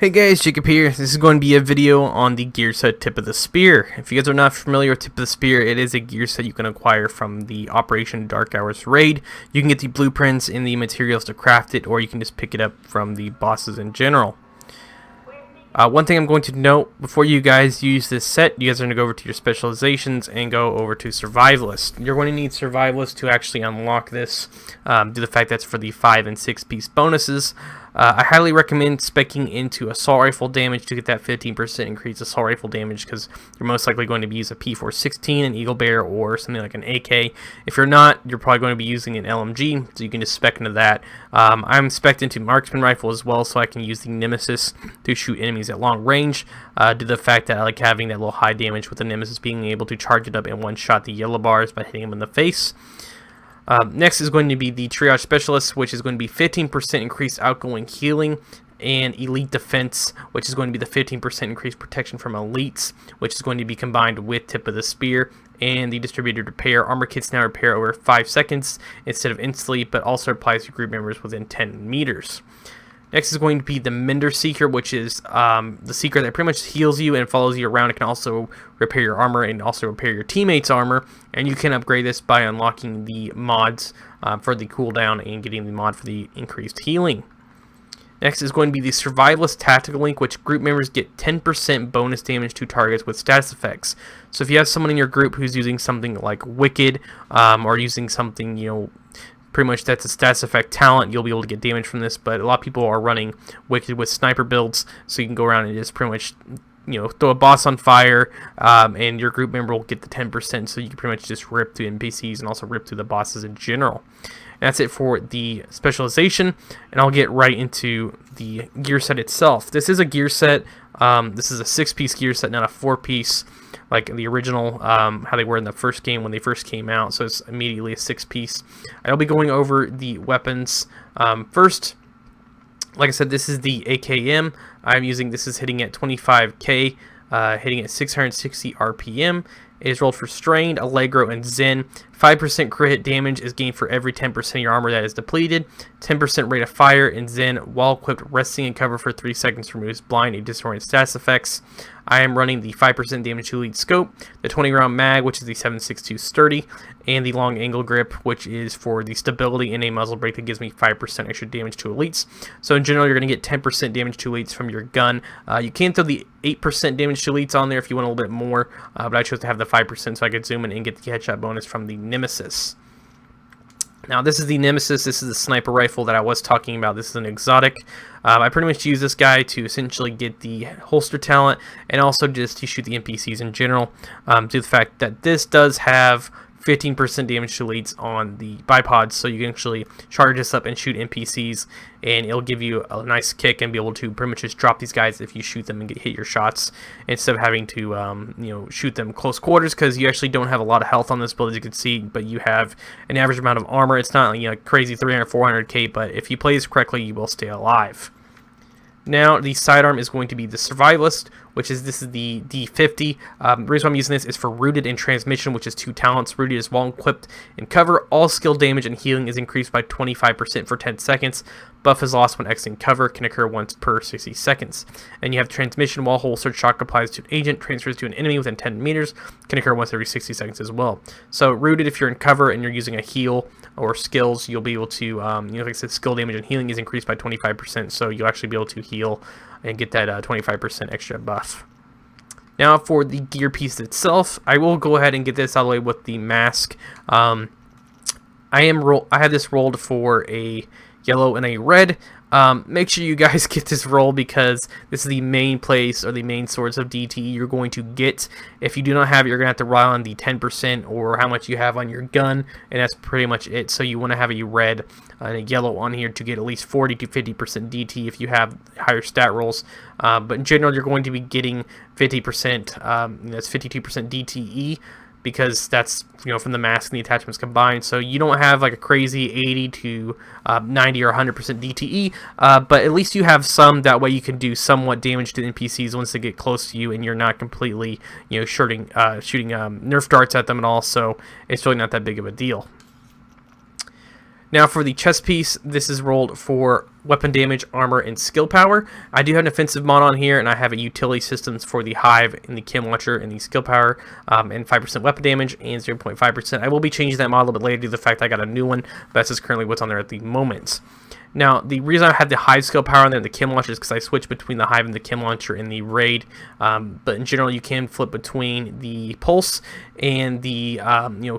Hey guys, Jacob here. This is going to be a video on the gear set Tip of the Spear. If you guys are not familiar with Tip of the Spear, it is a gear set you can acquire from the Operation Dark Hours raid. You can get the blueprints and the materials to craft it, or you can just pick it up from the bosses in general. One thing I'm going to note, before you guys use this set, you guys are going to go over to your specializations and go over to Survivalist. You're going to need Survivalist to actually unlock this, due to the fact that's for the 5 and 6 piece bonuses. I highly recommend speccing into assault rifle damage to get that 15% increased assault rifle damage, because you're most likely going to be using a P416, an Eagle Bear, or something like an AK. If you're not, you're probably going to be using an LMG, so you can just spec into that. I'm specced into marksman rifle as well, so I can use the Nemesis to shoot enemies at long range, due to the fact that I like having that little high damage with the Nemesis, being able to charge it up and one-shot the yellow bars by hitting them in the face. Next is going to be the Triage Specialist, which is going to be 15% increased outgoing healing, and Elite Defense, which is going to be the 15% increased protection from elites, which is going to be combined with Tip of the Spear, and the Distributed Repair. Armor kits now repair over 5 seconds instead of instantly, but also applies to group members within 10 meters. Next is going to be the Mender Seeker, which is the Seeker that pretty much heals you and follows you around. It can also repair your armor and also repair your teammates' armor, and you can upgrade this by unlocking the mods for the cooldown and getting the mod for the increased healing. Next is going to be the Survivalist Tactical Ink, which group members get 10% bonus damage to targets with status effects. So if you have someone in your group who's using something like Wicked, or using something, pretty much that's a status effect talent, you'll be able to get damage from this. But a lot of people are running Wicked with sniper builds, so you can go around and just pretty much throw a boss on fire, and your group member will get the 10%, so you can pretty much just rip through NPCs and also rip through the bosses in general. And that's it for the specialization, and I'll get right into the gear set itself. This is a gear set. This is a 6-piece gear set, not a 4-piece like the original, how they were in the first game when they first came out. So it's immediately a 6-piece. I'll be going over the weapons first. Like I said, this is the AKM. This is hitting at 25k, hitting at 660 RPM. It is rolled for Strained, Allegro, and Zen. 5% crit hit damage is gained for every 10% of your armor that is depleted. 10% rate of fire in Zen, while equipped, resting in cover for 3 seconds removes blind and disorient status effects. I am running the 5% damage to elite scope, the 20-round mag, which is the 7.62 sturdy, and the long angle grip, which is for the stability in a muzzle brake that gives me 5% extra damage to elites. So in general, you're going to get 10% damage to elites from your gun. You can throw the 8% damage to elites on there if you want a little bit more, but I chose to have the 5% so I could zoom in and get the headshot bonus from the Nemesis. Now this is the Nemesis. This is the sniper rifle that I was talking about. This is an exotic. I pretty much use this guy to essentially get the holster talent, and also just to shoot the NPCs in general, due to the fact that this does have 15% damage to elites on the bipods, so you can actually charge this up and shoot NPCs, and it'll give you a nice kick and be able to pretty much just drop these guys if you shoot them and hit your shots, instead of having to shoot them close quarters, because you actually don't have a lot of health on this build, as you can see, but you have an average amount of armor. It's not crazy 300, 400k, but if you play this correctly, you will stay alive. Now, the sidearm is going to be the Survivalist, this is the D50. The reason I'm using this is for Rooted and Transmission, which is 2 talents. Rooted is while equipped in cover. All skill damage and healing is increased by 25% for 10 seconds. Buff is lost when exiting cover, can occur once per 60 seconds. And you have Transmission, while holstered shock applies to an agent, transfers to an enemy within 10 meters, can occur once every 60 seconds as well. So Rooted, if you're in cover and you're using a heal or skills, you'll be able to, like I said, skill damage and healing is increased by 25%, so you'll actually be able to heal and get that 25% extra buff. Now for the gear piece itself, I will go ahead and get this out of the way with the mask. I have this rolled for a yellow and a red. Make sure you guys get this roll, because this is the main place or the main source of DT you're going to get. If you do not have it, you're going to have to rely on the 10% or how much you have on your gun, and that's pretty much it. So you want to have a red and a yellow on here to get at least 40 to 50% DT if you have higher stat rolls. But in general, you're going to be getting 50%, that's 52% DTE, because that's from the mask and the attachments combined. So you don't have like a crazy 80 to 90 or 100% DTE, but at least you have some. That way you can do somewhat damage to the NPCs once they get close to you, and you're not completely shooting Nerf darts at them at all. So it's really not that big of a deal. Now for the chest piece, this is rolled for weapon damage, armor, and skill power. I do have an offensive mod on here, and I have a utility systems for the hive and the chem launcher and the skill power, and 5% weapon damage and 0.5%. I will be changing that mod a little bit later due to the fact I got a new one, but that's just currently what's on there at the moment. Now, the reason I had the hive skill power on there and the chem launcher is because I switched between the hive and the chem launcher in the raid. But in general, you can flip between the pulse and the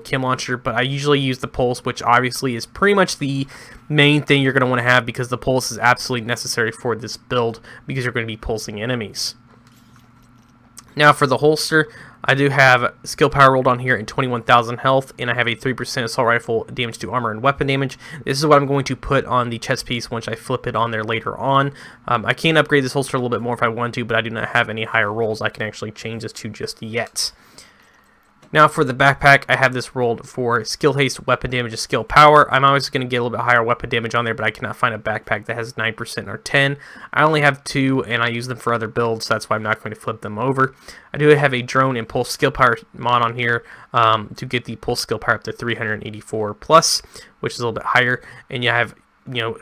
chem launcher. But I usually use the pulse, which obviously is pretty much the main thing you're going to want to have, because the pulse is absolutely necessary for this build because you're going to be pulsing enemies. Now for the holster, I do have skill power rolled on here and 21,000 health, and I have a 3% assault rifle damage to armor and weapon damage. This is what I'm going to put on the chest piece once I flip it on there later on. I can upgrade this holster a little bit more if I want to, but I do not have any higher rolls I can actually change this to just yet. Now for the backpack, I have this rolled for skill haste, weapon damage, and skill power. I'm always going to get a little bit higher weapon damage on there, but I cannot find a backpack that has 9% or 10. I only have 2, and I use them for other builds, so that's why I'm not going to flip them over. I do have a drone and pulse skill power mod on here to get the pulse skill power up to 384 plus, which is a little bit higher. And you have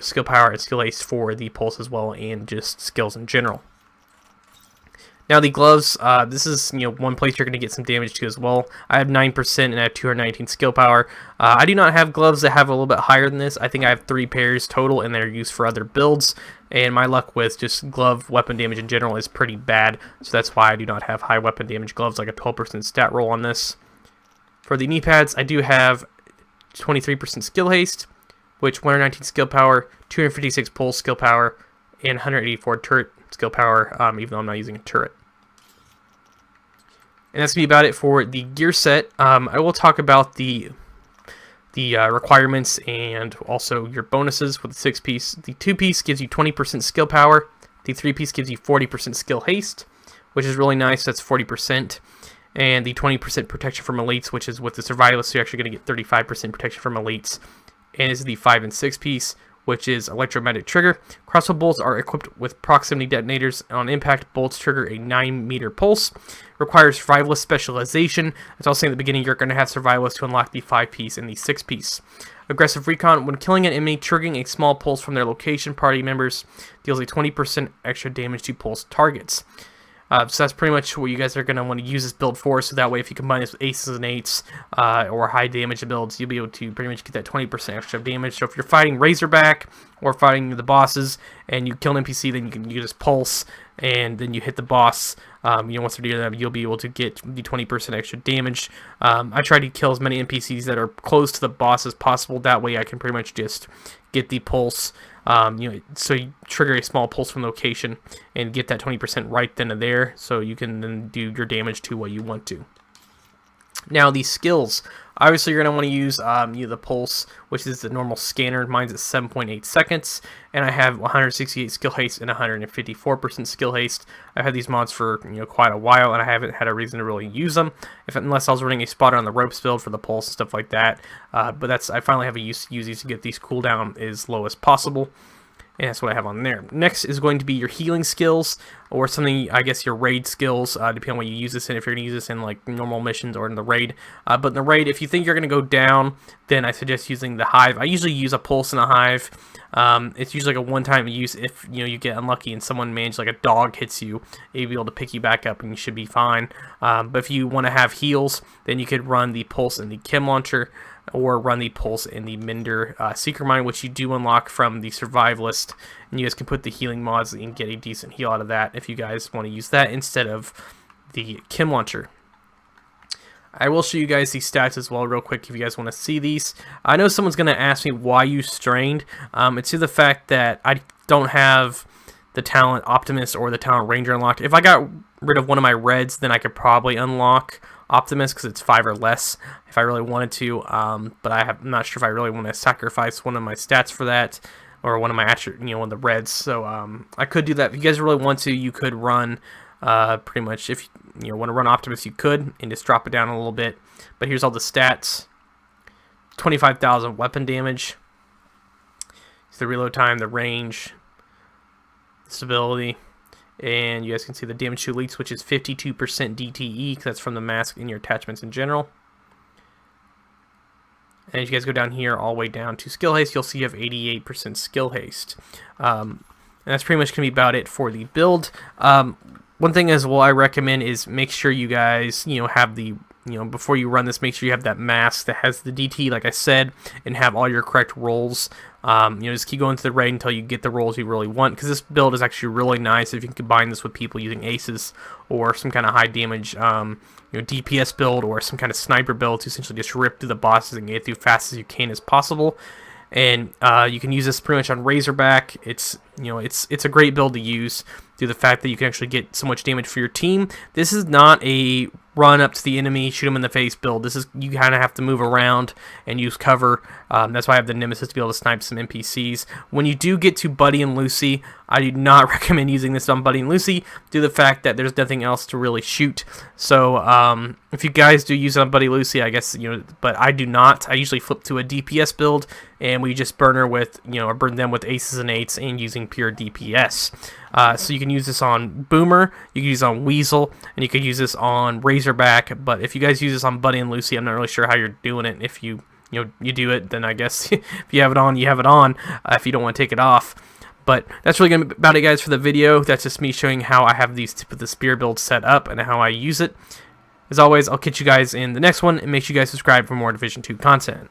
skill power and skill haste for the pulse as well, and just skills in general. Now the gloves, this is one place you're going to get some damage to as well. I have 9% and I have 219 skill power. I do not have gloves that have a little bit higher than this. I think I have 3 pairs total, and they're used for other builds. And my luck with just glove weapon damage in general is pretty bad, so that's why I do not have high weapon damage gloves, like a 12% stat roll on this. For the knee pads, I do have 23% skill haste, which 119 skill power, 256 pulse skill power, and 184 turret skill power, even though I'm not using a turret. And that's going to be about it for the gear set. I will talk about the requirements and also your bonuses with the 6-piece. The 2-piece gives you 20% skill power. The 3-piece gives you 40% skill haste, which is really nice. That's 40%. And the 20% protection from elites, which is with the Survivalist, so you're actually going to get 35% protection from elites. And this is the 5 and 6-piece, which is electromagnetic trigger. Crossbow bolts are equipped with proximity detonators. On impact, bolts trigger a 9-meter pulse. Requires Survivalist specialization. As I was saying at the beginning, you're going to have Survivalist to unlock the 5-piece and the 6-piece. Aggressive recon. When killing an enemy, triggering a small pulse from their location, party members deals a 20% extra damage to pulse targets. So that's pretty much what you guys are going to want to use this build for, so that way if you combine this with aces and 8s or high damage builds, you'll be able to pretty much get that 20% extra damage. So if you're fighting Razorback or fighting the bosses and you kill an NPC, then you just pulse, and then you hit the boss. Once they're near them, you'll be able to get the 20% extra damage. I try to kill as many NPCs that are close to the boss as possible. That way I can pretty much just get the pulse. So you trigger a small pulse from location and get that 20% right then and there, so you can then do your damage to what you want to. Now the skills, obviously you're going to want to use the pulse, which is the normal scanner. Mine's at 7.8 seconds, and I have 168 skill haste and 154% skill haste. I've had these mods for quite a while, and I haven't had a reason to really use them, unless I was running a spotter on the ropes build for the pulse and stuff like that. But I finally have a use to use these to get these cooldown as low as possible. And that's what I have on there. Next is going to be your healing skills, or something, I guess your raid skills, depending on what you use this in, if you're going to use this in like normal missions or in the raid. But in the raid, if you think you're going to go down, then I suggest using the hive. I usually use a pulse and a hive. It's usually like a one-time use. If you get unlucky and someone manages, like a dog hits you, you'll be able to pick you back up and you should be fine. But if you want to have heals, then you could run the pulse and the chem launcher, or run the pulse in the Mender Secret Mine, which you do unlock from the Survivalist, and you guys can put the healing mods and get a decent heal out of that if you guys want to use that instead of the chem launcher. I will show you guys these stats as well real quick if you guys want to see these. I know someone's going to ask me why you strained. It's to the fact that I don't have the talent Optimist or the talent Ranger unlocked. If I got rid of one of my reds, then I could probably unlock Optimist because it's 5 or less if I really wanted to, but I'm not sure if I really want to sacrifice one of my stats for that, or one of my one of the reds. So I could do that. If you guys really want to, you could run pretty much, if you want to run Optimist, you could, and just drop it down a little bit. But here's all the stats: 25,000 weapon damage, the reload time, the range, stability. And you guys can see the damage to elites, which is 52% DTE, because that's from the mask and your attachments in general. And as you guys go down here all the way down to skill haste, you'll see you have 88% skill haste. And that's pretty much going to be about it for the build. One thing as well I recommend is make sure you guys, have the, before you run this, make sure you have that mask that has the DT, like I said, and have all your correct rolls. Just keep going to the raid until you get the rolls you really want, because this build is actually really nice if you can combine this with people using aces or some kind of high damage, DPS build or some kind of sniper build to essentially just rip through the bosses and get through fast as you can as possible. And you can use this pretty much on Razorback. It's a great build to use due to the fact that you can actually get so much damage for your team. This is not a run up to the enemy, shoot them in the face build. This is, you kind of have to move around and use cover. That's why I have the Nemesis to be able to snipe some NPCs. When you do get to Buddy and Lucy, I do not recommend using this on Buddy and Lucy due to the fact that there's nothing else to really shoot. So if you guys do use it on Buddy Lucy, I guess, but I do not. I usually flip to a DPS build, and we just burn her with, or burn them with aces and eights and using pure DPS. So you can use this on Boomer, you can use it on Weasel, and you could use this on Razorback. But if you guys use this on Buddy and Lucy, I'm not really sure how you're doing it. If you do it, then I guess if you have it on, you have it on. If you don't want to take it off. But that's really going to be about it, guys, for the video. That's just me showing how I have these Tip of the Spear builds set up and how I use it. As always, I'll catch you guys in the next one, and make sure you guys subscribe for more Division 2 content.